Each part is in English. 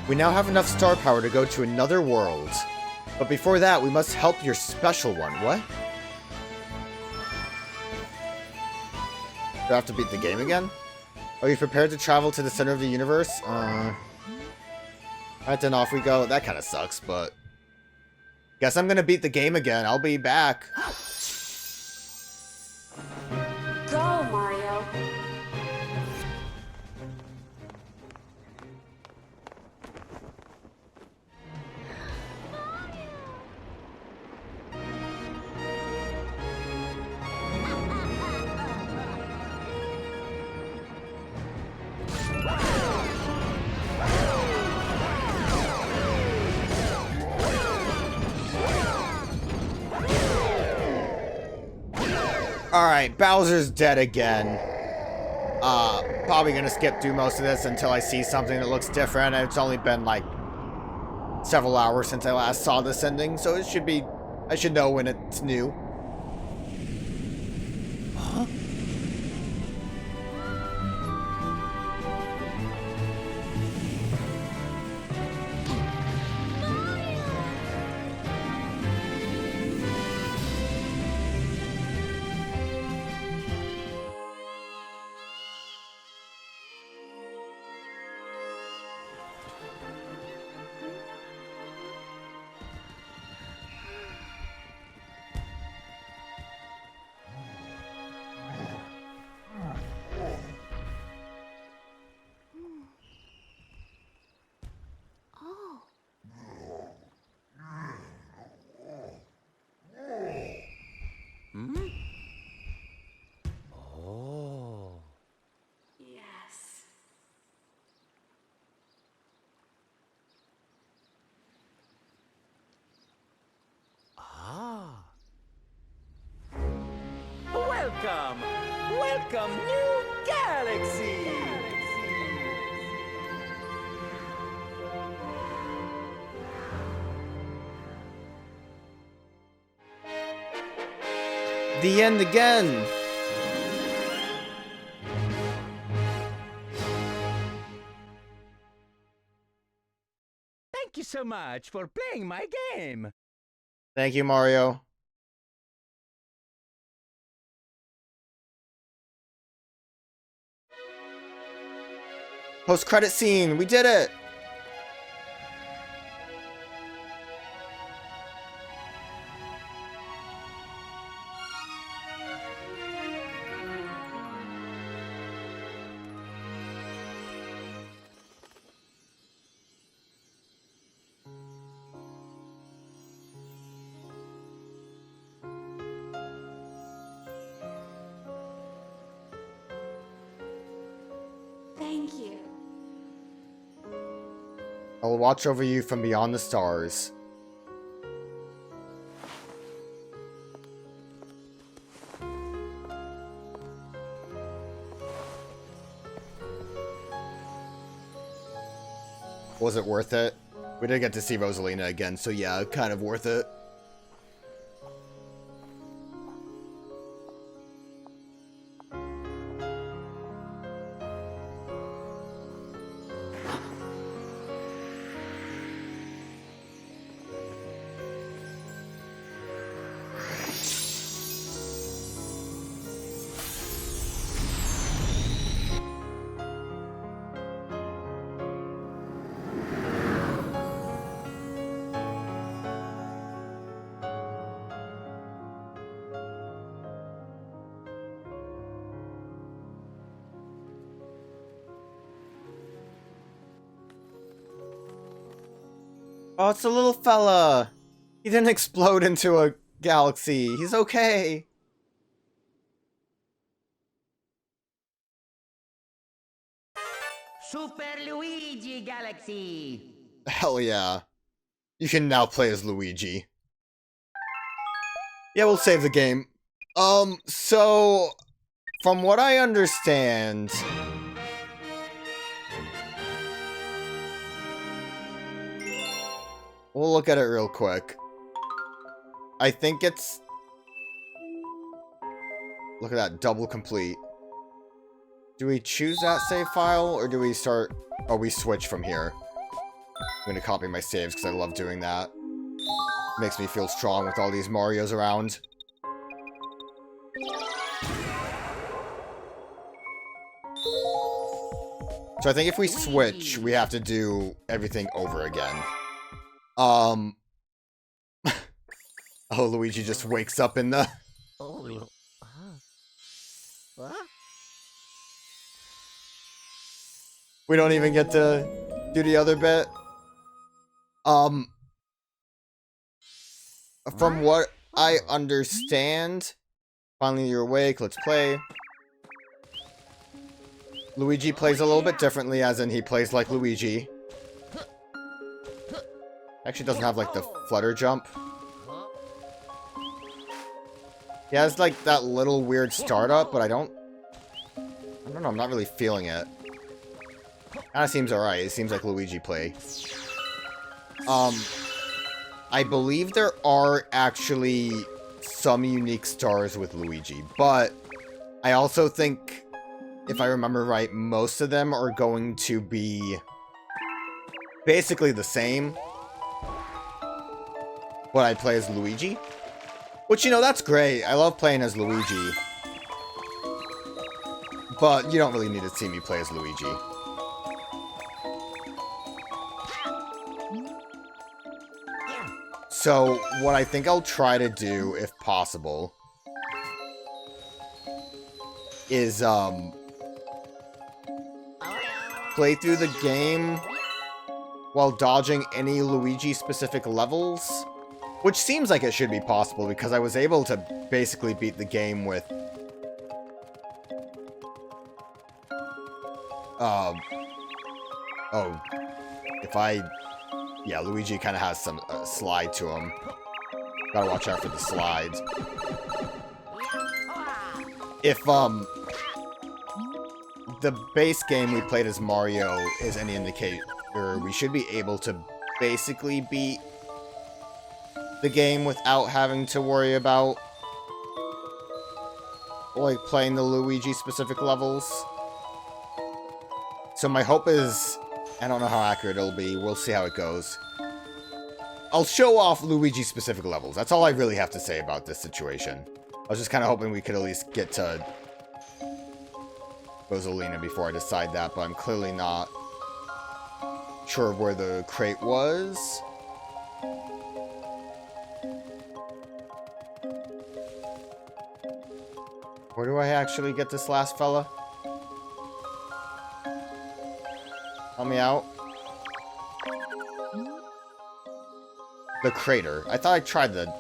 We now have enough star power to go to another world. But before that, we must help your special one. What? Do I have to beat the game again? Are you prepared to travel to the center of the universe? Alright, then off we go. That kind of sucks, but... Guess I'm gonna beat the game again. I'll be back. Go, Mario. Alright, Bowser's dead again. Probably gonna skip through most of this until I see something that looks different. It's only been like several hours since I last saw this ending, so it should be... I should know when it's new. Huh? Yes. Welcome! Welcome, new galaxy! The end again! Thank you so much for playing my game! Thank you, Mario. Post-credit scene! We did it! Thank you. I will watch over you from beyond the stars. Was it worth it? We did get to see Rosalina again, so yeah, kind of worth it. Oh, it's a little fella. He didn't explode into a galaxy. He's okay. Super Luigi Galaxy! Hell yeah. You can now play as Luigi. Yeah, we'll save the game. So... From what I understand... We'll look at it real quick. I think it's... Look at that, double complete. Do we choose that save file, or do we start... Oh, we switch from here. I'm gonna copy my saves because I love doing that. Makes me feel strong with all these Marios around. So I think if we switch, we have to do everything over again. Oh, Luigi just wakes up in the... We don't even get to do the other bit. From what I understand, finally you're awake, let's play. Luigi plays a little bit differently, as in he plays like Luigi. Actually doesn't have, like, the flutter jump. He has, like, that little weird startup, but I don't know, I'm not really feeling it. Kinda seems alright, it seems like Luigi play. I believe there are actually some unique stars with Luigi, but I also think, if I remember right, most of them are going to be basically the same. What I play as Luigi. Which, you know, that's great. I love playing as Luigi. But you don't really need to see me play as Luigi. So, what I think I'll try to do, if possible, is, play through the game while dodging any Luigi-specific levels. Which seems like it should be possible, because I was able to basically beat the game with... Oh. If I... Yeah, Luigi kind of has some slide to him. Gotta watch out for the slides. If, the base game we played as Mario is any indicator, we should be able to basically beat the game without having to worry about, like, playing the Luigi-specific levels. So my hope is... I don't know how accurate it'll be. We'll see how it goes. I'll show off Luigi-specific levels. That's all I really have to say about this situation. I was just kind of hoping we could at least get to Rosalina before I decide that, but I'm clearly not sure where the crate was. Where do I actually get this last fella? Help me out. The crater. I thought I tried to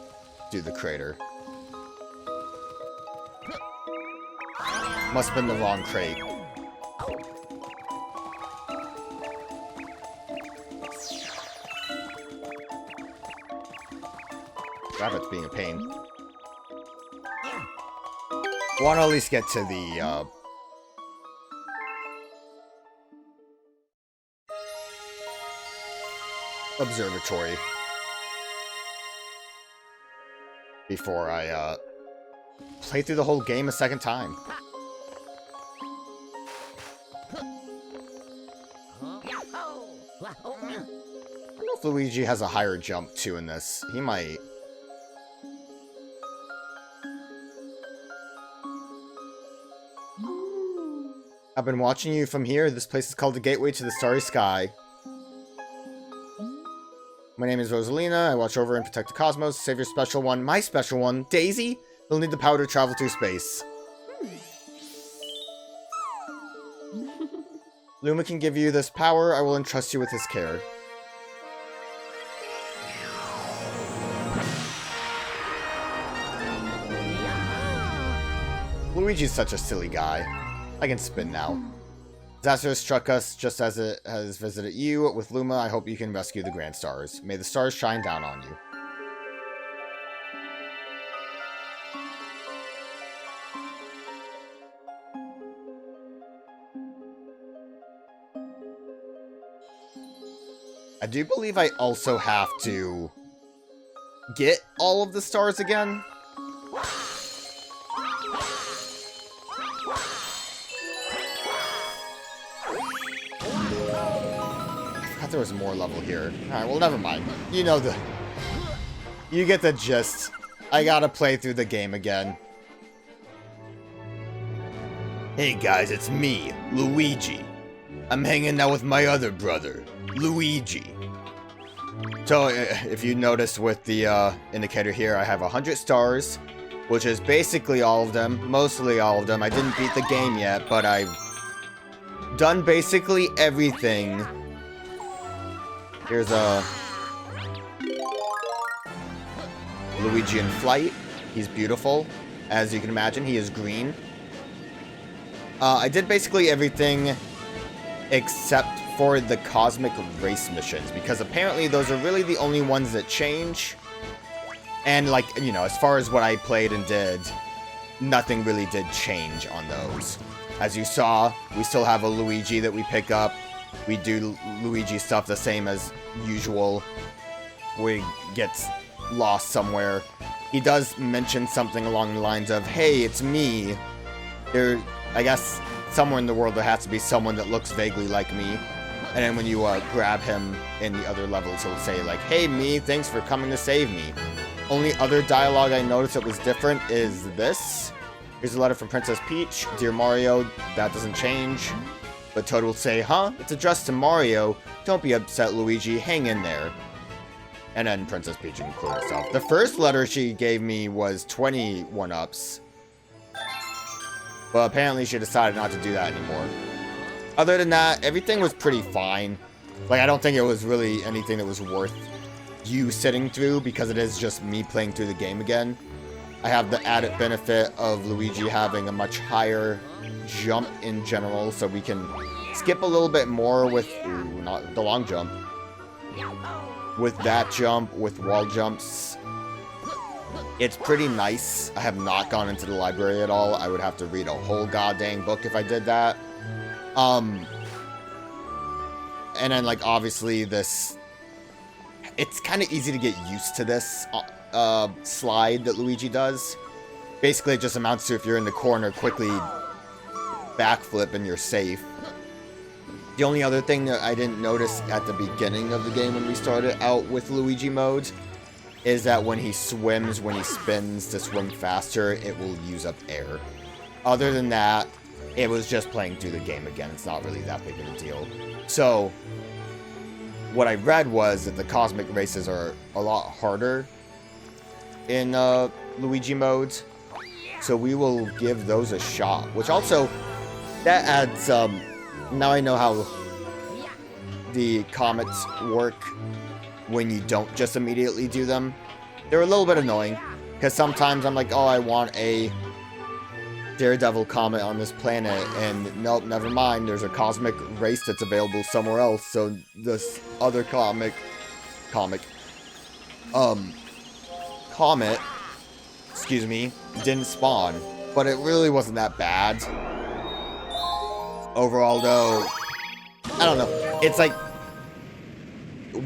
do the crater. Must have been the wrong crate. Rabbit's being a pain. Want to at least get to the, observatory before I, play through the whole game a second time. I don't know if Luigi has a higher jump, too, in this. He might. I've been watching you from here. This place is called the Gateway to the Starry Sky. My name is Rosalina. I watch over and protect the cosmos. Save your special one. My special one, Daisy. You'll need the power to travel through space. Luma can give you this power. I will entrust you with his care. Luigi's such a silly guy. I can spin now. Disaster has struck us just as it has visited you. With Luma, I hope you can rescue the Grand Stars. May the stars shine down on you. I do believe I also have to get all of the stars again. there was more level here. Alright, well, never mind. You know the... You get the gist. I gotta play through the game again. Hey guys, it's me, Luigi. I'm hanging out with my other brother, Luigi. So, if you notice with the indicator here, I have 100 stars, which is basically all of them, mostly all of them. I didn't beat the game yet, but I've done basically everything. Here's a Luigi in flight. He's beautiful. As you can imagine, he is green. I did basically everything except for the cosmic race missions, because apparently those are really the only ones that change. And, like, you know, as far as what I played and did, nothing really did change on those. As you saw, we still have a Luigi that we pick up. We do Luigi stuff the same as usual. We get lost somewhere. He does mention something along the lines of, hey, it's me. I guess somewhere in the world there has to be someone that looks vaguely like me. And then when you grab him in the other levels, he'll say like, hey, me, thanks for coming to save me. Only other dialogue I noticed that was different is this. Here's a letter from Princess Peach. Dear Mario, that doesn't change. But Toad will say, huh? It's addressed to Mario. Don't be upset, Luigi. Hang in there. And then Princess Peach included herself. The first letter she gave me was 20 one-ups. But apparently she decided not to do that anymore. Other than that, everything was pretty fine. Like, I don't think it was really anything that was worth you sitting through, because it is just me playing through the game again. I have the added benefit of Luigi having a much higher jump in general, so we can skip a little bit more with... Ooh, not the long jump. With that jump, with wall jumps. It's pretty nice. I have not gone into the library at all. I would have to read a whole goddamn book if I did that. And then, like, obviously this... It's kind of easy to get used to this slide that Luigi does. Basically, it just amounts to if you're in the corner, quickly backflip and you're safe. The only other thing that I didn't notice at the beginning of the game when we started out with Luigi mode is that when he swims, when he spins to swim faster, it will use up air. Other than that, it was just playing through the game again. It's not really that big of a deal. So, what I read was that the cosmic races are a lot harder in Luigi mode. So we will give those a shot. Which also, that adds, now I know how the comets work when you don't just immediately do them. They're a little bit annoying, because sometimes I'm like, oh, I want a Daredevil comet on this planet, and nope, never mind, there's a cosmic race that's available somewhere else, so this other comet, excuse me, didn't spawn. But it really wasn't that bad. Overall, though, I don't know, it's like,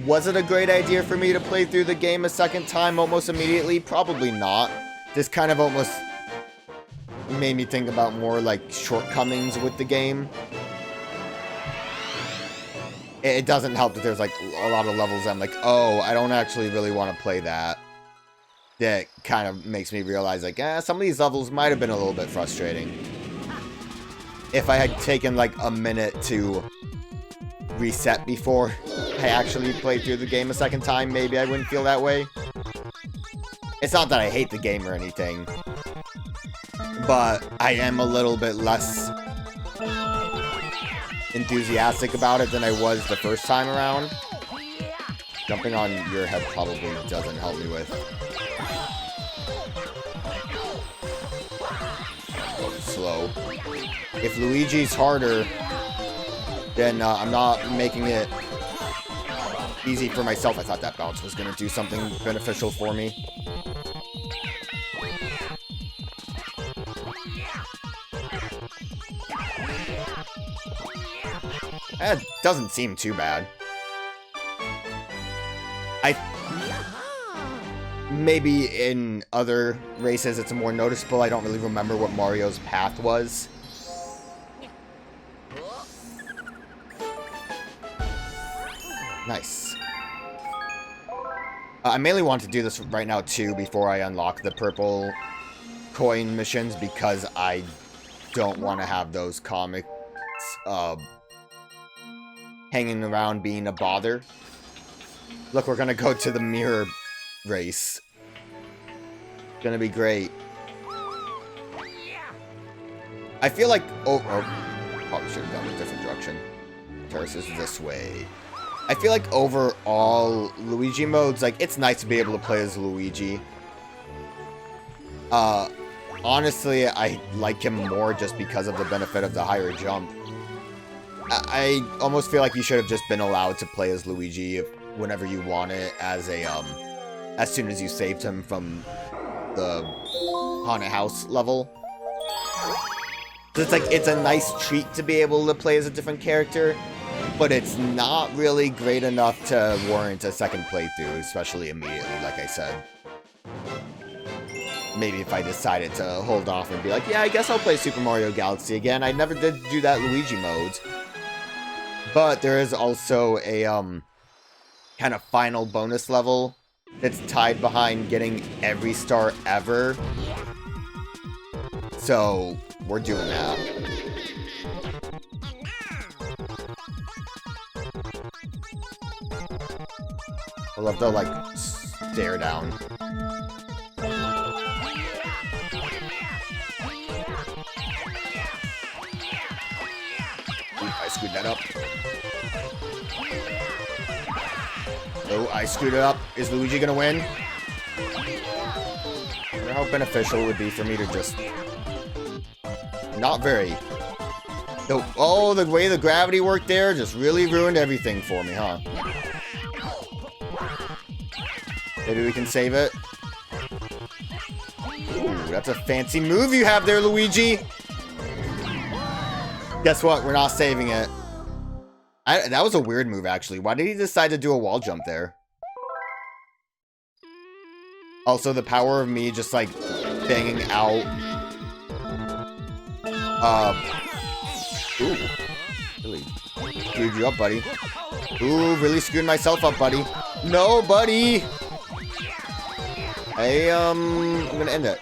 was it a great idea for me to play through the game a second time almost immediately? Probably not. This kind of almost made me think about more like shortcomings with the game. It doesn't help that there's like a lot of levels I'm like, oh, I don't actually really want to play that. That kind of makes me realize like, some of these levels might have been a little bit frustrating. If I had taken like a minute to reset before I actually played through the game a second time, maybe I wouldn't feel that way. It's not that I hate the game or anything, but I am a little bit less enthusiastic about it than I was the first time around. Jumping on your head probably doesn't help me with. Oh, slow. If Luigi's harder, then I'm not making it easy for myself. I thought that bounce was going to do something beneficial for me. That doesn't seem too bad. Maybe in other races it's more noticeable. I don't really remember what Mario's path was. Nice. I mainly want to do this right now, too, before I unlock the purple coin missions, because I don't want to have those comics hanging around being a bother. Look, we're gonna go to the mirror race. Gonna be great. I feel like... Oh, probably should have gone a different direction. Terrace is this way. I feel like overall, Luigi modes, like, it's nice to be able to play as Luigi. Honestly, I like him more just because of the benefit of the higher jump. I almost feel like you should have just been allowed to play as Luigi whenever you want it, as a, as soon as you saved him from the haunted house level. So it's like, it's a nice treat to be able to play as a different character, but it's not really great enough to warrant a second playthrough, especially immediately, like I said. Maybe if I decided to hold off and be like, yeah, I guess I'll play Super Mario Galaxy again. I never did do that Luigi mode. But there is also a, kind of final bonus level that's tied behind getting every star ever. So, we're doing that. I love the, like, stare down. I screwed that up. Oh, I screwed it up. Is Luigi gonna win? I wonder how beneficial it would be for me to just... Not very. Oh, the way the gravity worked there just really ruined everything for me, huh? Maybe we can save it. Ooh, that's a fancy move you have there, Luigi! Guess what? We're not saving it. That was a weird move, actually. Why did he decide to do a wall jump there? Also, the power of me just, like, banging out. Ooh. Really screwed you up, buddy. Ooh, really screwed myself up, buddy. No, buddy! I'm gonna end it.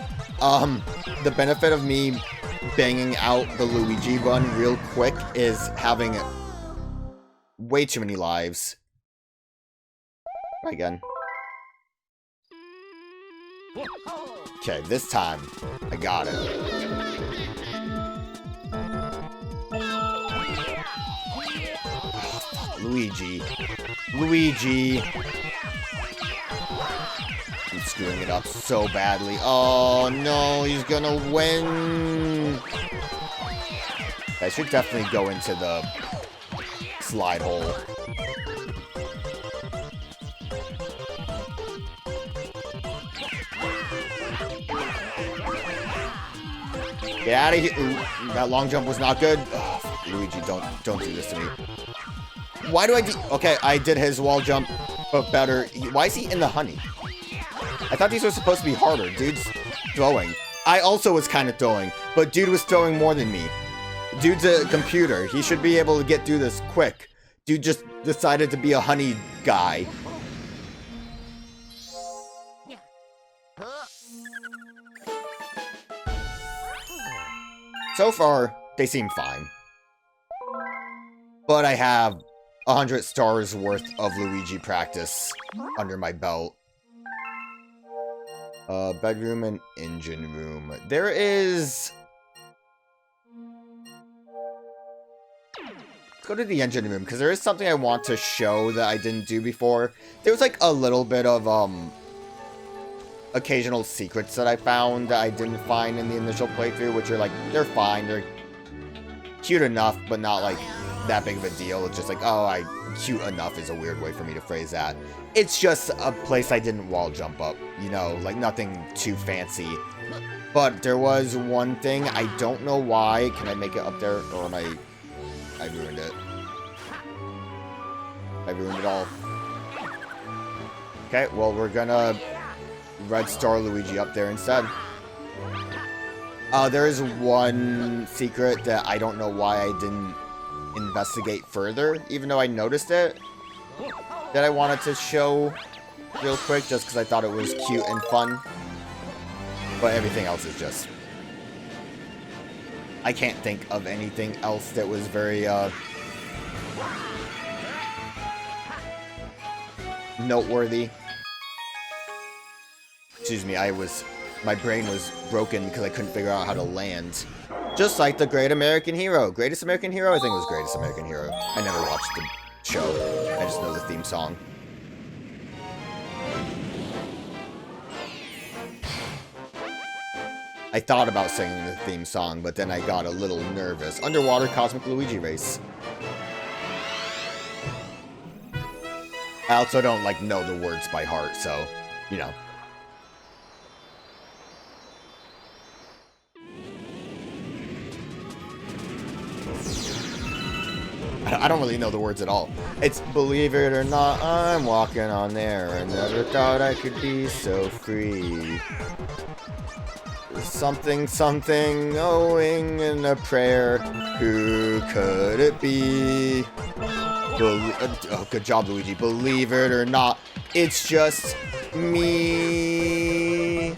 The benefit of me banging out the Luigi run real quick is having way too many lives. Try again. Okay, this time I got it. Luigi. Luigi. I'm screwing it up so badly. Oh no, he's gonna win. I should definitely go into the slide hole. Get out of here. Ooh, that long jump was not good. Oh, Luigi, don't do this to me. Why do I do... Okay, I did his wall jump, but better. Why is he in the honey? I thought these were supposed to be harder. Dude's throwing. I also was kind of throwing, but dude was throwing more than me. Dude's a computer. He should be able to get through this quick. Dude just decided to be a honey guy. So far, they seem fine. But I have 100 stars worth of Luigi practice under my belt. Bedroom and engine room. There is... Let's go to the engine room, because there is something I want to show that I didn't do before. There was like a little bit of, occasional secrets that I found that I didn't find in the initial playthrough, which are like, they're fine, they're cute enough, but not like that big of a deal. It's just like, oh, cute enough is a weird way for me to phrase that. It's just a place I didn't wall jump up, you know, like nothing too fancy. But there was one thing, I don't know why. Can I make it up there, or am I ruined it. I ruined it all. Okay, well, we're gonna red star Luigi up there instead. There is one secret that I don't know why I didn't investigate further, even though I noticed it. that I wanted to show real quick just because I thought it was cute and fun. But everything else is just... I can't think of anything else that was very, noteworthy. Excuse me, my brain was broken because I couldn't figure out how to land. Just like the Great American Hero. Greatest American Hero? I think it was Greatest American Hero. I never watched the show. I just know the theme song. I thought about singing the theme song, but then I got a little nervous. Underwater Cosmic Luigi Race. I also don't, like, know the words by heart, so, you know. I don't really know the words at all. It's, believe it or not, I'm walking on air. I never thought I could be so free. Something, something, owing in a prayer. Who could it be? Oh, good job, Luigi. Believe it or not, it's just me.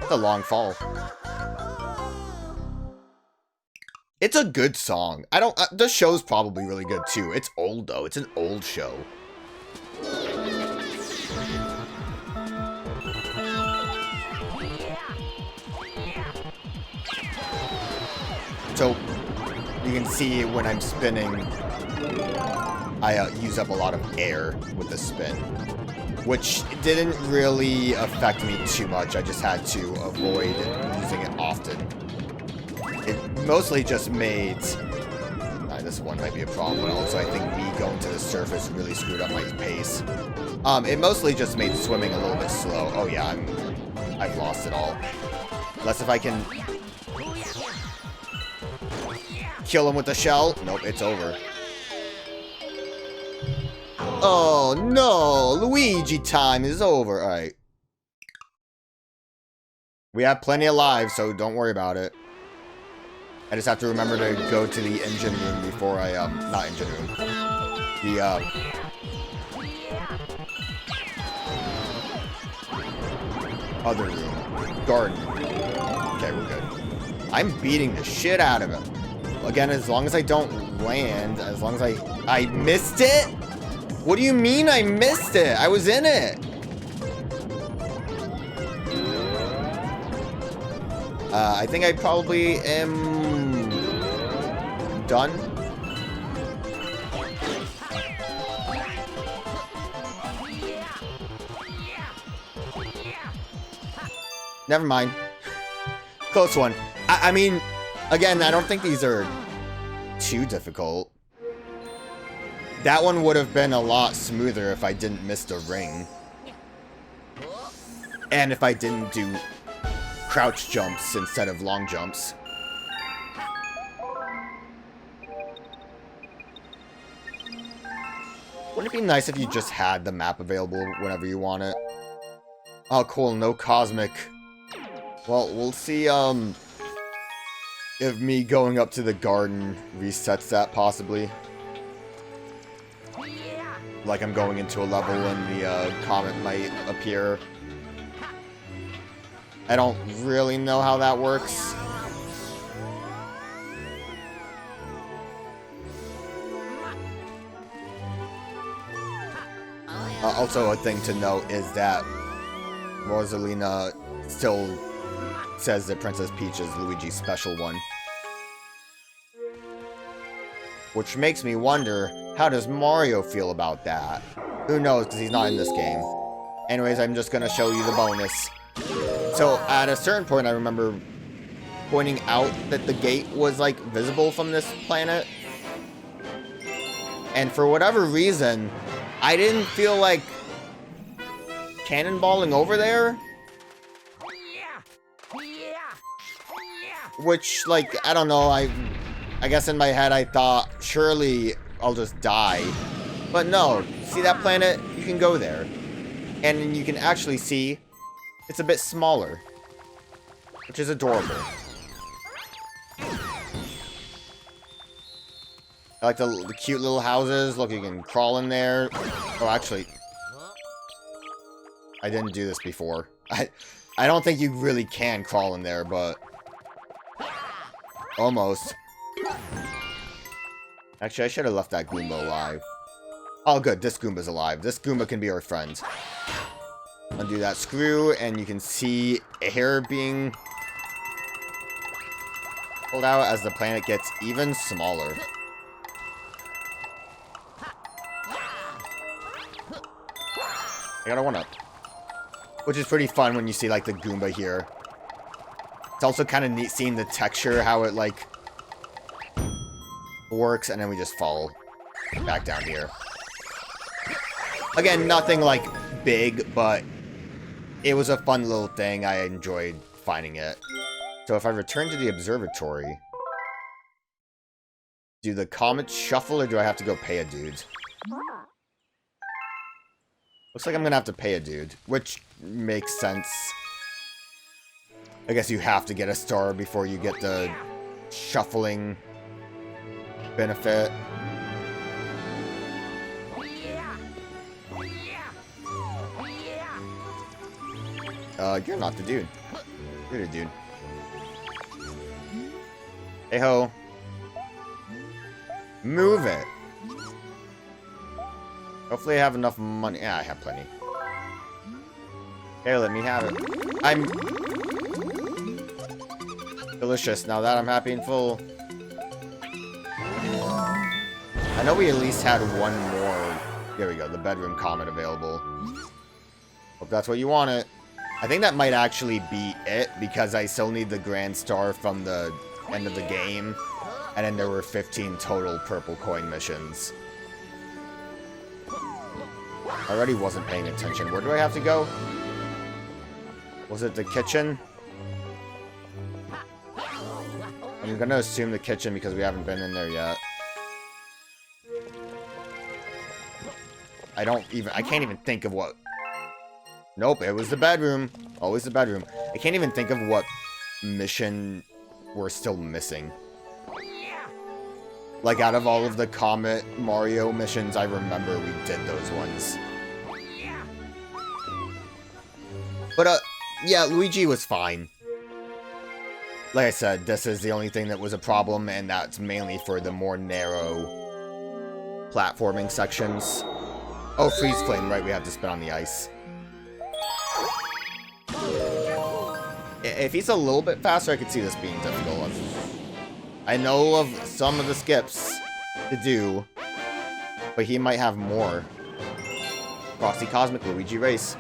It's a long fall. It's a good song. I don't... the show's probably really good, too. It's old, though. It's an old show. So, you can see when I'm spinning, I use up a lot of air with the spin. Which didn't really affect me too much. I just had to avoid using it often. It mostly just made... this one might be a problem, but also I think me going to the surface really screwed up my pace. It mostly just made swimming a little bit slow. Oh yeah, I've lost it all. Unless if I can... kill him with the shell. Nope, it's over. Oh no! Luigi time is over. Alright. We have plenty of lives, so don't worry about it. I just have to remember to go to the engine room before I, not engine room. The, other room. Garden. Okay, we're good. I'm beating the shit out of him. Again, as long as I don't land, as long as I missed it? What do you mean I missed it? I was in it. I think I probably am done. Never mind. Close one. I mean, again, I don't think these are too difficult. That one would have been a lot smoother if I didn't miss the ring. And if I didn't do crouch jumps instead of long jumps. Wouldn't it be nice if you just had the map available whenever you want it? Oh, cool. No cosmic. Well, we'll see, if me going up to the garden resets that, possibly. Like I'm going into a level and the, comet might appear. I don't really know how that works. Also, a thing to note is that Rosalina still says that Princess Peach is Luigi's special one. Which makes me wonder, how does Mario feel about that? Who knows, because he's not in this game. Anyways, I'm just going to show you the bonus. So, at a certain point, I remember pointing out that the gate was, like, visible from this planet. And for whatever reason, I didn't feel like cannonballing over there. Which, like, I don't know, I guess in my head I thought, surely I'll just die. But no, see that planet? You can go there. And you can actually see it's a bit smaller, which is adorable. I like the cute little houses. Look, you can crawl in there. Oh, actually, I didn't do this before. I don't think you really can crawl in there, but almost. Actually, I should have left that Goomba alive. Oh, good. This Goomba's alive. This Goomba can be our friend. Undo that screw, and you can see air being pulled out as the planet gets even smaller. I got a 1-up. Which is pretty fun when you see, like, the Goomba here. It's also kind of neat seeing the texture, how it, like, works, and then we just fall back down here. Again, nothing, like, big, but it was a fun little thing. I enjoyed finding it. So if I return to the observatory, do the comets shuffle, or do I have to go pay a dude? Looks like I'm gonna have to pay a dude, which makes sense. I guess you have to get a star before you get the shuffling benefit. You're not the dude. You're the dude. Hey ho. Move it. Hopefully I have enough money. Yeah, I have plenty. Okay, let me have it. I'm delicious now that I'm happy and full. I know we at least had one more. There we go, the bedroom comet available. Hope that's what you wanted. I think that might actually be it, because I still need the grand star from the end of the game. And then there were 15 total purple coin missions. I already wasn't paying attention. Where do I have to go? Was it the kitchen? I'm gonna assume the kitchen because we haven't been in there yet. I can't even think of what... Nope, it was the bedroom. Always the bedroom. I can't even think of what mission we're still missing. Like, out of all of the Comet Mario missions, I remember we did those ones. But, yeah, Luigi was fine. Like I said, this is the only thing that was a problem, and that's mainly for the more narrow platforming sections. Oh, freeze flame, right, we have to spin on the ice. If he's a little bit faster, I could see this being difficult. I know of some of the skips to do, but he might have more. Frosty Cosmic Luigi Race.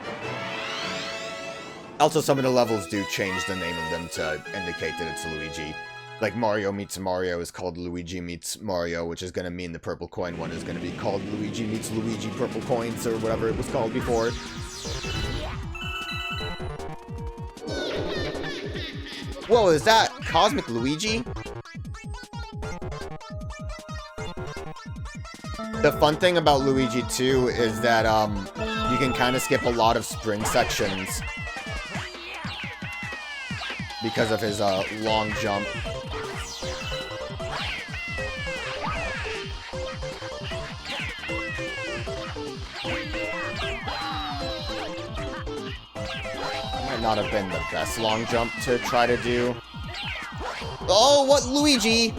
Also, some of the levels do change the name of them to indicate that it's Luigi. Like Mario Meets Mario is called Luigi Meets Mario, which is going to mean the purple coin one is going to be called Luigi Meets Luigi Purple Coins, or whatever it was called before. Whoa, is that Cosmic Luigi? The fun thing about Luigi 2 is that you can kind of skip a lot of sprint sections because of his long jump. Might not have been the best long jump to try to do. Oh, what Luigi?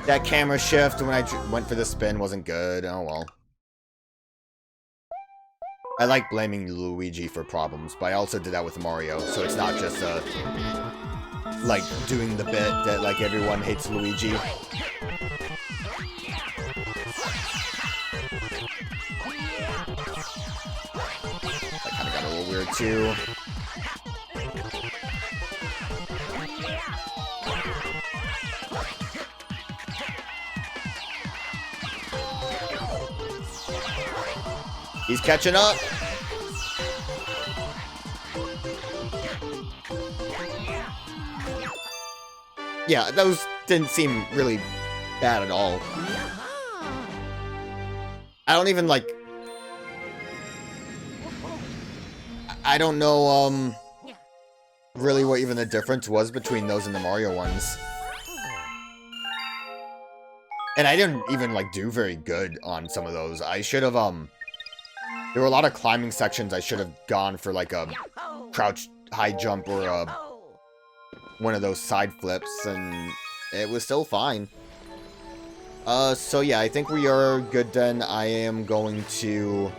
That camera shift when I went for the spin wasn't good. Oh well. I like blaming Luigi for problems, but I also did that with Mario, so it's not just like doing the bit that like everyone hates Luigi. That kind of got a little weird too. He's catching up. Yeah, those didn't seem really bad at all. I don't even, like... I don't know, really what even the difference was between those and the Mario ones. And I didn't even, like, do very good on some of those. I should have, there were a lot of climbing sections I should have gone for, like, a crouch high jump or one of those side flips, and it was still fine. So yeah, I think we are good then. I am going to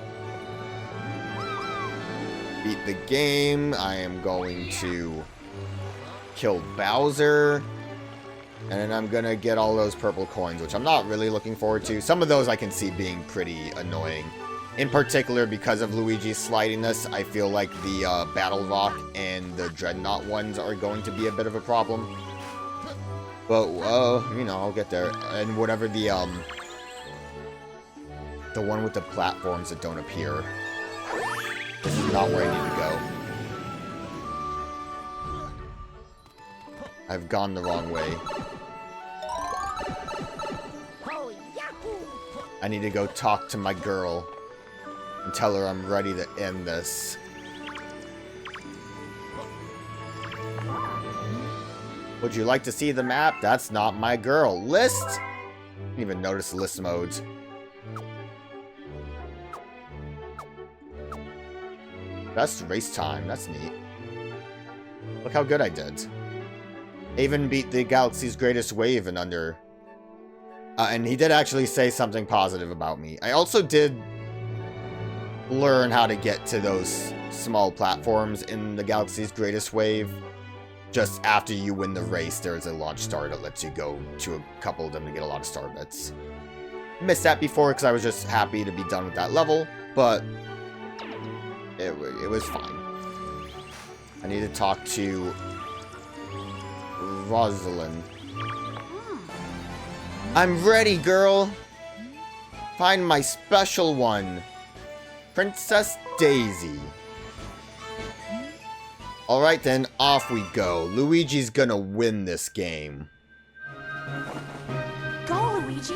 beat the game. I am going to kill Bowser. And then I'm gonna get all those purple coins, which I'm not really looking forward to. Some of those I can see being pretty annoying. In particular, because of Luigi's slidiness, I feel like the Battle Rock and the Dreadnought ones are going to be a bit of a problem. But, you know, I'll get there. And whatever the one with the platforms that don't appear. This is not where I need to go. I've gone the wrong way. I need to go talk to my girl and tell her I'm ready to end this. Would you like to see the map? That's not my girl. List? Didn't even notice the list modes. Best race time. That's neat. Look how good I did. I even beat the Galaxy's Greatest Wave in under... and he did actually say something positive about me. I also did learn how to get to those small platforms in the Galaxy's Greatest Wave. Just after you win the race, there's a launch star that lets you go to a couple of them to get a lot of star bits. Missed that before because I was just happy to be done with that level, but it was fine. I need to talk to Rosalina. I'm ready, girl! Find my special one. Princess Daisy. Alright then, off we go. Luigi's gonna win this game. Go, Luigi.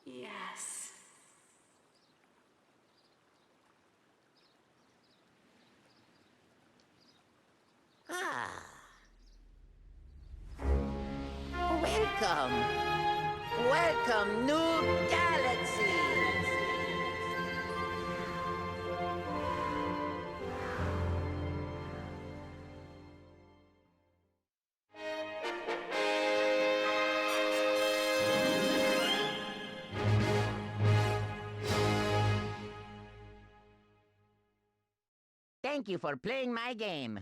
Yes. Welcome. Welcome, new galaxies. Thank you for playing my game.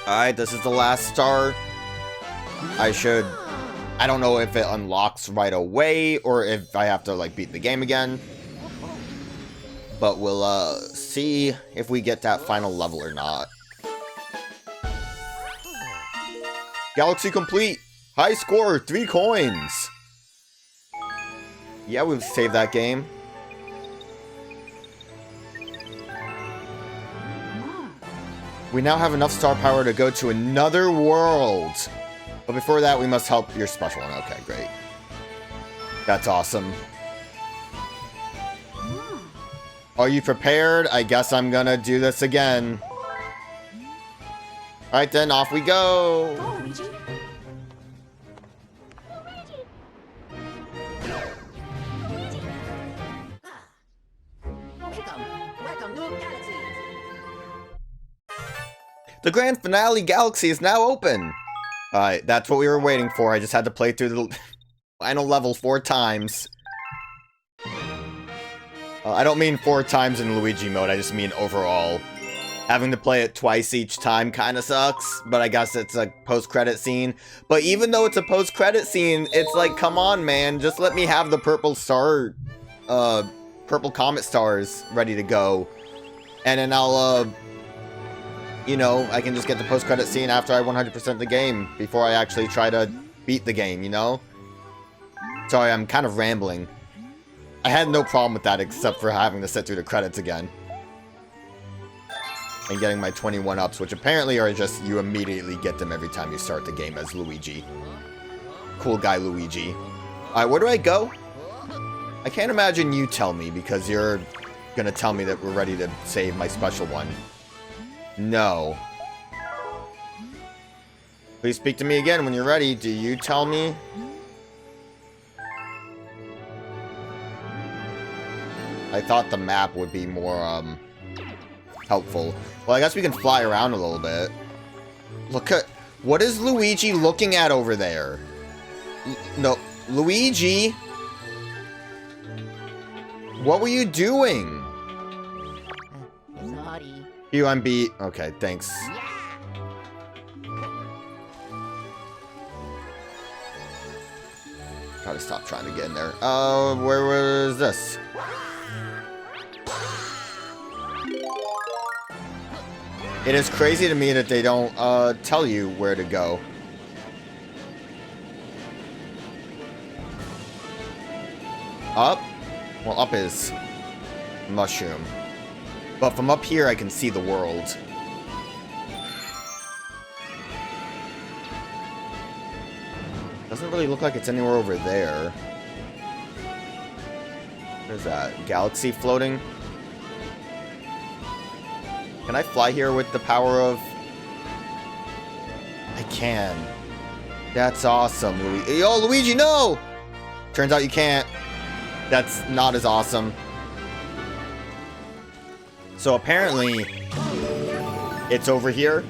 Alright, this is the last star. I don't know if it unlocks right away or if I have to like beat the game again. But we'll see if we get that final level or not. Galaxy complete! High score, 3 coins! Yeah, we've saved that game. We now have enough star power to go to another world. But before that, we must help your special one. Okay, great. That's awesome. Are you prepared? I guess I'm gonna do this again. Alright then, off we go! Go, Luigi. Welcome, new galaxy. The grand finale galaxy is now open! Alright, that's what we were waiting for. I just had to play through the final level 4 times. I don't mean 4 times in Luigi mode, I just mean overall. Having to play it twice each time kinda sucks, but I guess it's a post-credit scene. But even though it's a post-credit scene, it's like, come on, man, just let me have the purple star, purple comet stars ready to go. And then I'll, you know, I can just get the post-credit scene after I 100% the game, before I actually try to beat the game, you know? Sorry, I'm kind of rambling. I had no problem with that except for having to sit through the credits again. And getting my 21 ups, which apparently are just, you immediately get them every time you start the game as Luigi. Cool guy Luigi. Alright, where do I go? I can't imagine you tell me, because you're gonna tell me that we're ready to save my special one. No. Please speak to me again when you're ready. Do you tell me? I thought the map would be more, helpful. Well, I guess we can fly around a little bit. Look at... What is Luigi looking at over there? No. Luigi? What were you doing? Sorry. UMB. Okay, thanks. Gotta stop trying to get in there. Where was this? It is crazy to me that they don't, tell you where to go. Up? Well, up is mushroom. But from up here, I can see the world. Doesn't really look like it's anywhere over there. There's that galaxy floating. Can I fly here with the power of... I can. That's awesome, Luigi. Yo, Luigi, no! Turns out you can't. That's not as awesome. So apparently, it's over here.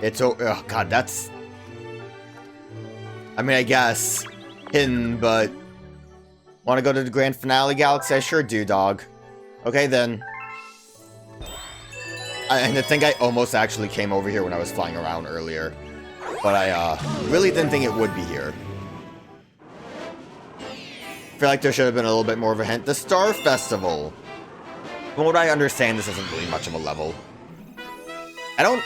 It's oh god, that's... I mean, I guess hidden, but... Want to go to the grand finale galaxy? I sure do, dog. Okay, then. And I think I almost actually came over here when I was flying around earlier. But I, really didn't think it would be here. I feel like there should have been a little bit more of a hint. The Star Festival. From what I understand, this isn't really much of a level. I don't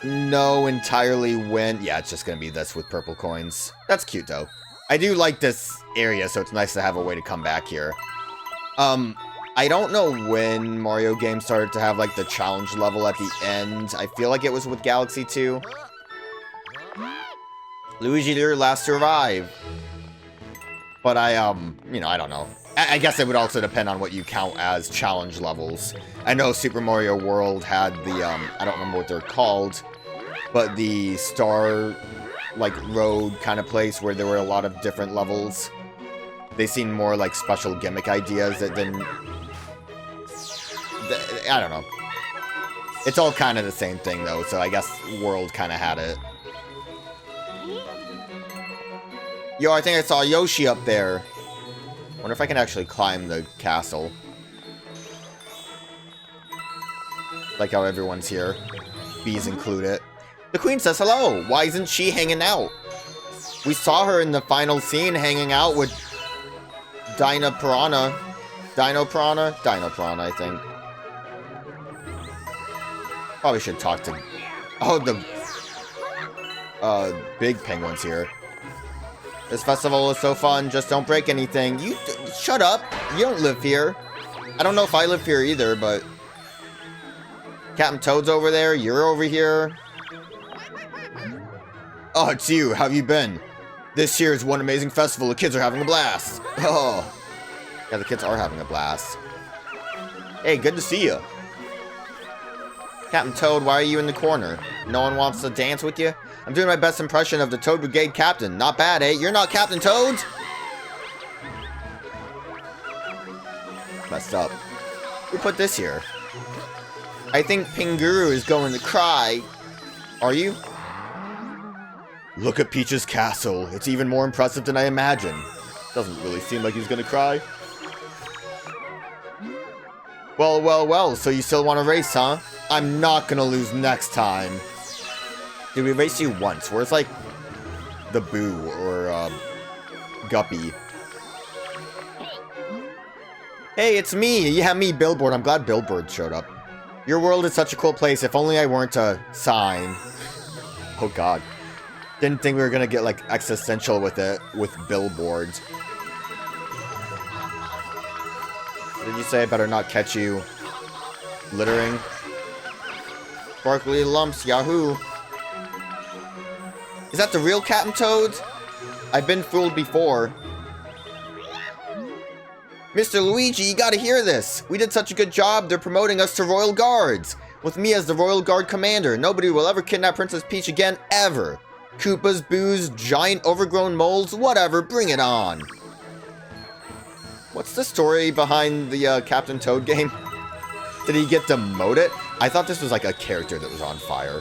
know entirely when... Yeah, it's just gonna be this with purple coins. That's cute, though. I do like this area, so it's nice to have a way to come back here. I don't know when Mario games started to have, like, the challenge level at the end. I feel like it was with Galaxy 2. Luigi, you're last to arrive. But you know, I don't know. I guess it would also depend on what you count as challenge levels. I know Super Mario World had the, I don't remember what they're called, but the star... like road kind of place where there were a lot of different levels. They seemed more like special gimmick ideas that didn't... I don't know. It's all kind of the same thing though, so I guess World kind of had it. Yo, I think I saw Yoshi up there. Wonder if I can actually climb the castle. Like how everyone's here. Bees included. The Queen says hello. Why isn't she hanging out? We saw her in the final scene hanging out with Dino Piranha. Dino Piranha, I think. Probably should talk to... Oh, the... big penguins here. This festival is so fun. Just don't break anything. You... Shut up. You don't live here. I don't know if I live here either, but... Captain Toad's over there, you're over here. Oh, it's you. How have you been? This year is one amazing festival. The kids are having a blast. Oh. Yeah, the kids are having a blast. Hey, good to see you. Captain Toad, why are you in the corner? No one wants to dance with you? I'm doing my best impression of the Toad Brigade captain. Not bad, eh? You're not Captain Toad? Messed up. Who put this here? I think Pinguru is going to cry. Are you? Look at Peach's castle. It's even more impressive than I imagined. Doesn't really seem like he's gonna cry. Well, well, well, so you still want to race, huh? I'm not gonna lose next time. Did we race you once? Where's, like, the Boo or, Guppy? Hey, it's me! Yeah, me, Billboard. I'm glad Billboard showed up. Your world is such a cool place. If only I weren't a sign. Oh, God. Didn't think we were gonna get, like, existential with it, with billboards. Did you say I better not catch you littering? Sparkly lumps, yahoo! Is that the real Captain Toad? I've been fooled before. Mr. Luigi, you gotta hear this! We did such a good job, they're promoting us to Royal Guards! With me as the Royal Guard Commander, nobody will ever kidnap Princess Peach again, ever! Koopas, Boos, giant overgrown moles, whatever, bring it on! What's the story behind the Captain Toad game? Did he get demoted? I thought this was like a character that was on fire.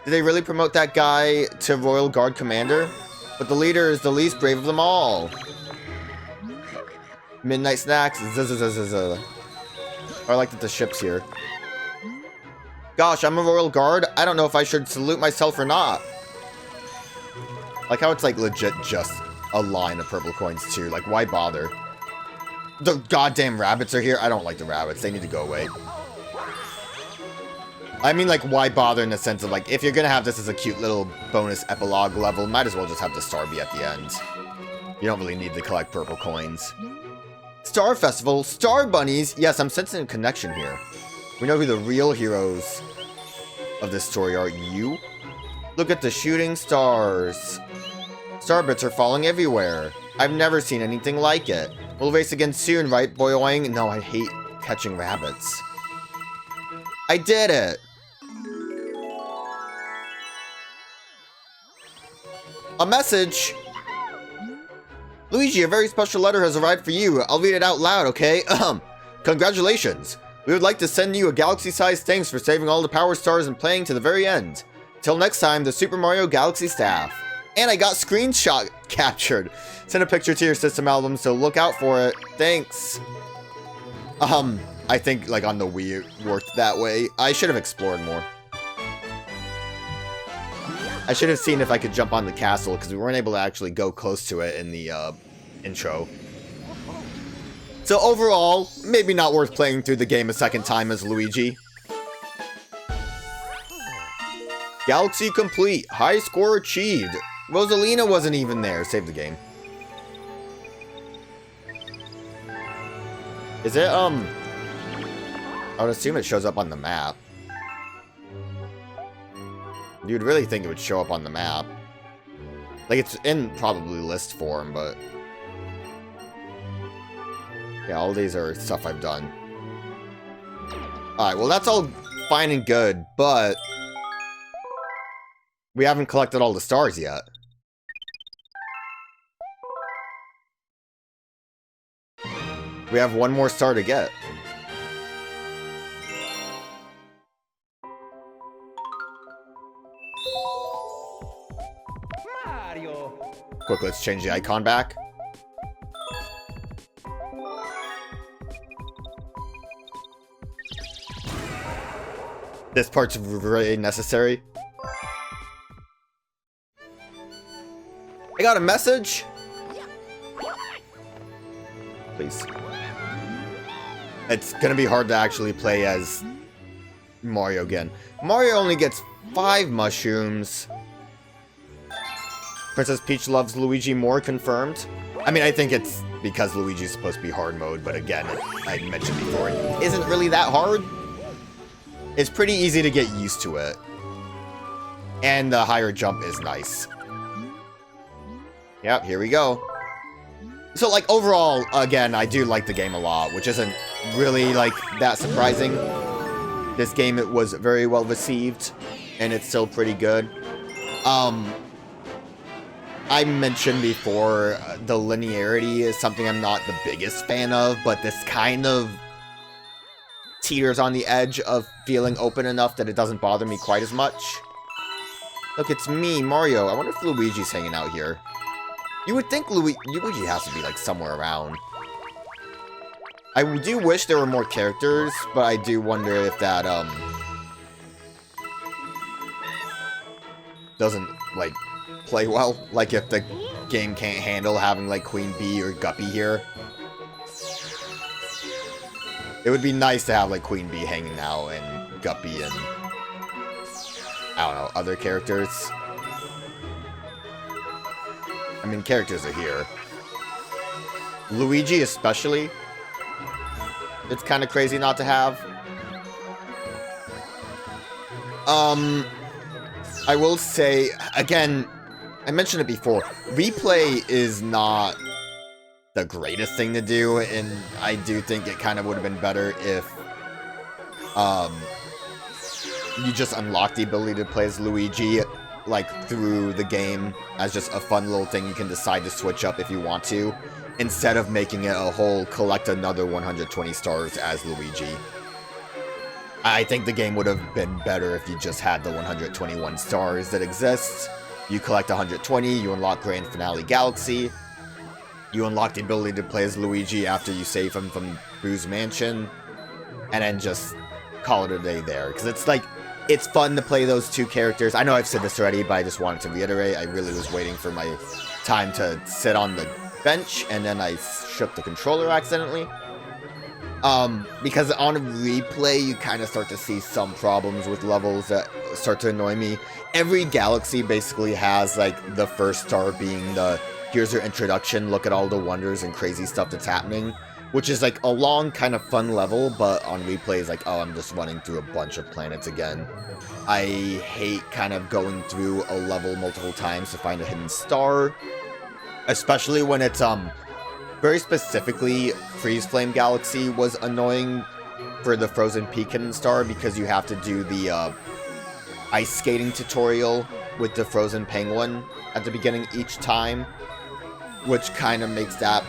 Did they really promote that guy to Royal Guard Commander? But the leader is the least brave of them all. Midnight snacks. Or I like that the ship's here. Gosh, I'm a Royal Guard. I don't know if I should salute myself or not. Like how it's like legit just a line of purple coins too. Like why bother? The goddamn rabbits are here. I don't like the rabbits. They need to go away. I mean, like, why bother in the sense of, like, if you're gonna have this as a cute little bonus epilogue level, might as well just have the star be at the end. You don't really need to collect purple coins. Star Festival, Star Bunnies. Yes, I'm sensing a connection here. We know who the real heroes of this story are. You? Look at the shooting stars. Star bits are falling everywhere. I've never seen anything like it. We'll race again soon, right, boyoing? No, I hate catching rabbits. I did it! A message! Luigi, a very special letter has arrived for you. I'll read it out loud, okay? Congratulations! We would like to send you a galaxy-sized thanks for saving all the power stars and playing to the very end. Till next time, the Super Mario Galaxy staff. And I got screenshot captured. Send a picture to your system album, so look out for it. Thanks. I think, like, on the Wii it worked that way. I should have explored more. I should have seen if I could jump on the castle, because we weren't able to actually go close to it in the, intro. So overall, maybe not worth playing through the game a second time as Luigi. Galaxy complete. High score achieved. Rosalina wasn't even there. Save the game. Is it, I would assume it shows up on the map. You'd really think it would show up on the map. Like, it's in probably list form, but... yeah, all these are stuff I've done. Alright, well, that's all fine and good, but... we haven't collected all the stars yet. We have one more star to get. Mario. Quick, let's change the icon back. This part's really necessary. I got a message. Please. It's gonna be hard to actually play as Mario again. Mario only gets 5 mushrooms. Princess Peach loves Luigi more, confirmed. I mean, I think it's because Luigi's supposed to be hard mode, but again, I mentioned before, it isn't really that hard. It's pretty easy to get used to it. And the higher jump is nice. Yep, here we go. So, like, overall, again, I do like the game a lot, which isn't really, like, that surprising. This game, it was very well received, and it's still pretty good. I mentioned before, the linearity is something I'm not the biggest fan of, but this kind of teeters on the edge of feeling open enough that it doesn't bother me quite as much. Look, it's me, Mario. I wonder if Luigi's hanging out here. You would think Luigi has to be, like, somewhere around. I do wish there were more characters, but I do wonder if that, doesn't, like, play well. Like, if the game can't handle having, like, Queen Bee or Guppy here. It would be nice to have, like, Queen Bee hanging out and Guppy and, I don't know, other characters. I mean, characters are here. Luigi especially. It's kind of crazy not to have. I will say, again, I mentioned it before, replay is not the greatest thing to do, and I do think it kind of would have been better if you just unlock the ability to play as Luigi, like, through the game as just a fun little thing you can decide to switch up if you want to, instead of making it a whole collect another 120 stars as Luigi. I think the game would have been better if you just had the 121 stars that exist. You collect 120, you unlock Grand Finale Galaxy, you unlock the ability to play as Luigi after you save him from Boo's Mansion, and then just call it a day there. Because it's like, it's fun to play those two characters. I know I've said this already, but I just wanted to reiterate, I really was waiting for my time to sit on the bench, and then I shook the controller accidentally. Because on replay, you kind of start to see some problems with levels that start to annoy me. Every galaxy basically has, like, the first star being the, here's your introduction, look at all the wonders and crazy stuff that's happening. Which is, like, a long, kind of fun level, but on replay is like, oh, I'm just running through a bunch of planets again. I hate kind of going through a level multiple times to find a hidden star. Especially when it's, very specifically, Freeze Flame Galaxy was annoying for the Frozen Peak hidden star because you have to do the, ice skating tutorial with the Frozen Penguin at the beginning each time. Which kind of makes that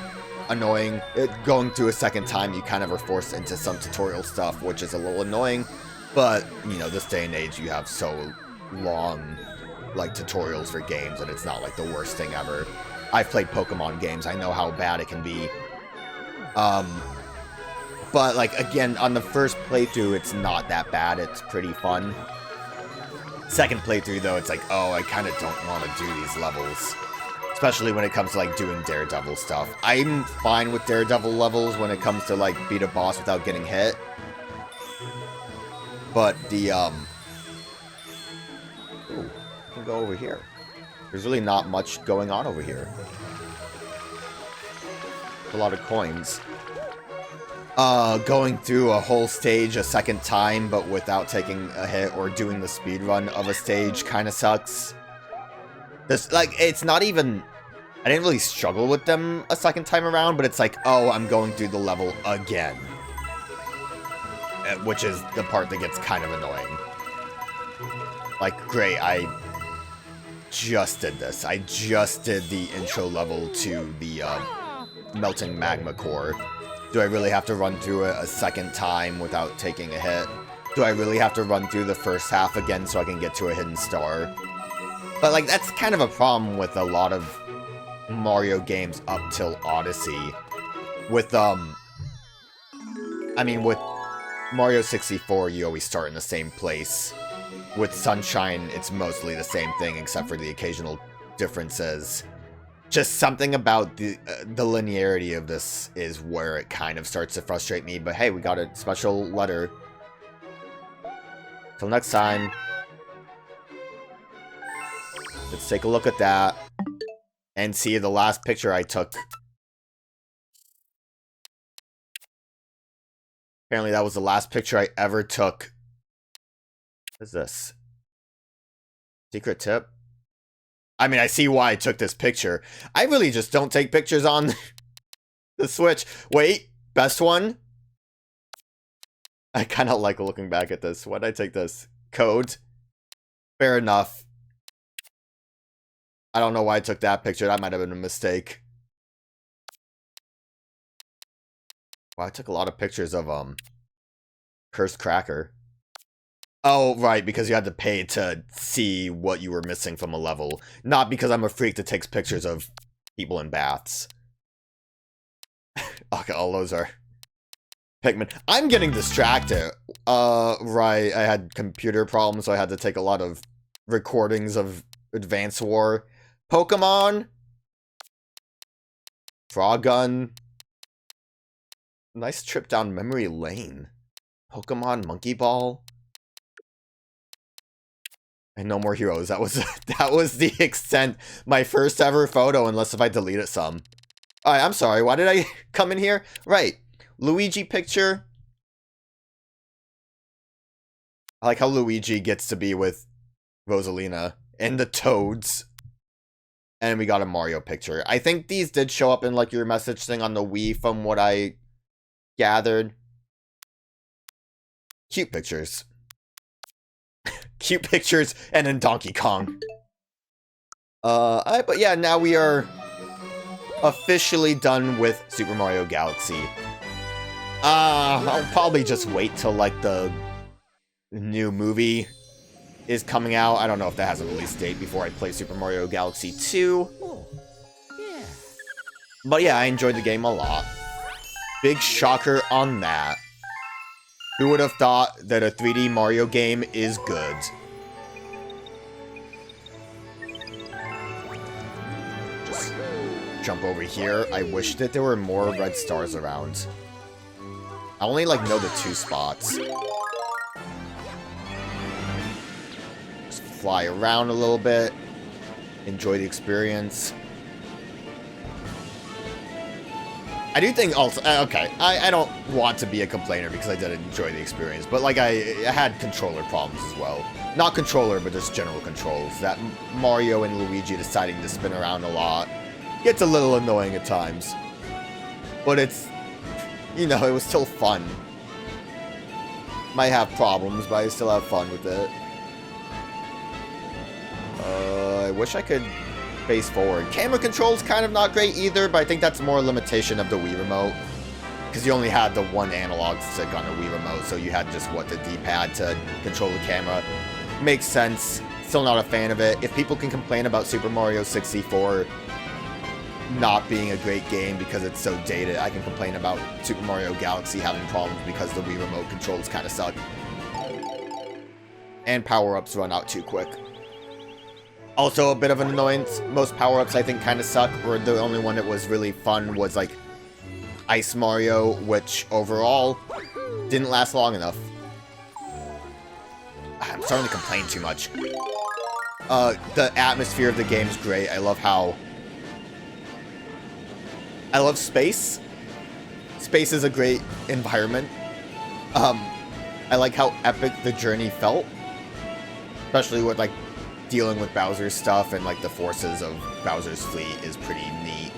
annoying. Going through a second time, you kind of are forced into some tutorial stuff, which is a little annoying. But, you know, this day and age, you have so long, like, tutorials for games, and it's not, like, the worst thing ever. I've played Pokemon games, I know how bad it can be. But, like, again, on the first playthrough, it's not that bad, it's pretty fun. Second playthrough, though, it's like, oh, I kind of don't want to do these levels. Especially when it comes to, like, doing Daredevil stuff. I'm fine with Daredevil levels when it comes to, like, beat a boss without getting hit. But the, ooh, I can go over here. There's really not much going on over here. A lot of coins. Going through a whole stage a second time, but without taking a hit or doing the speedrun of a stage kind of sucks. This, like, it's not even, I didn't really struggle with them a second time around, but it's like, oh, I'm going through the level again. Which is the part that gets kind of annoying. Like, great, I just did this. I just did the intro level to the, melting magma core. Do I really have to run through it a second time without taking a hit? Do I really have to run through the first half again so I can get to a hidden star? But, like, that's kind of a problem with a lot of Mario games up till Odyssey. With, I mean, with Mario 64, you always start in the same place. With Sunshine, it's mostly the same thing, except for the occasional differences. Just something about the linearity of this is where it kind of starts to frustrate me. But hey, we got a special letter. Till next time. Let's take a look at that. And see the last picture I took Apparently that was the last picture I ever took. What is this? Secret tip? I mean, I see why I took this picture. I really just don't take pictures on the Switch. Wait, best one? I kind of like looking back at this. Why'd I take this? Code? Fair enough. I don't know why I took that picture. That might have been a mistake. Well, I took a lot of pictures of, Cursed Cracker. Oh, right, because you had to pay to see what you were missing from a level. Not because I'm a freak that takes pictures of people in baths. Okay, all those are Pikmin. I'm getting distracted. Right, I had computer problems, so I had to take a lot of recordings of Advance War. Pokemon? Frog Gun? Nice trip down memory lane. Pokemon Monkey Ball? And No More Heroes. That was the extent. My first ever photo, unless if I deleted some. Alright, I'm sorry. Why did I come in here? Right. Luigi picture. I like how Luigi gets to be with Rosalina and the Toads. And we got a Mario picture. I think these did show up in like your message thing on the Wii from what I gathered. Cute pictures. Cute pictures and then Donkey Kong. But yeah, now we are officially done with Super Mario Galaxy. I'll probably just wait till like the new movie is coming out. I don't know if that has a release date before I play Super Mario Galaxy 2. Oh, yeah. But yeah, I enjoyed the game a lot. Big shocker on that. Who would have thought that a 3D Mario game is good? Just jump over here. I wish that there were more red stars around. I only like know the 2 spots. Just fly around a little bit. Enjoy the experience. I do think also, okay, I don't want to be a complainer because I did enjoy the experience, but like I had controller problems as well. Not controller, but just general controls. That Mario and Luigi deciding to spin around a lot gets a little annoying at times. But it's, you know, it was still fun. Might have problems, but I still have fun with it. I wish I could face forward. Camera control's kind of not great either, but I think that's more a limitation of the Wii Remote. Because you only had the one analog stick on the Wii Remote, so you had just, what, the D-pad to control the camera. Makes sense. Still not a fan of it. If people can complain about Super Mario 64 not being a great game because it's so dated, I can complain about Super Mario Galaxy having problems because the Wii Remote controls kind of suck. And power-ups run out too quick. Also, a bit of an annoyance. Most power-ups, I think, kind of suck. Or the only one that was really fun was, like, Ice Mario, which, overall, didn't last long enough. I'm starting to complain too much. The atmosphere of the game's great. I love how... I love space. Space is a great environment. I like how epic the journey felt. Especially with, like, dealing with Bowser's stuff and like the forces of Bowser's fleet is pretty neat.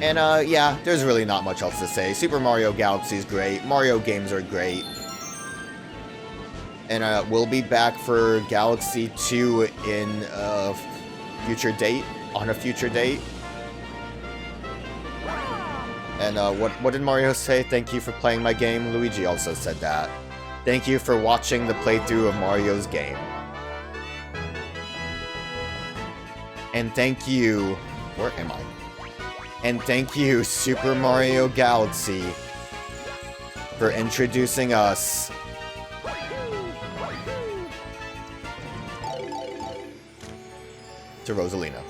And yeah, there's really not much else to say. Super Mario Galaxy is great. Mario games are great. And we'll be back for Galaxy 2 in a future date. On a future date. And what did Mario say? Thank you for playing my game. Luigi also said that. Thank you for watching the playthrough of Mario's game. And thank you... Where am I? And thank you, Super Mario Galaxy, for introducing us to Rosalina.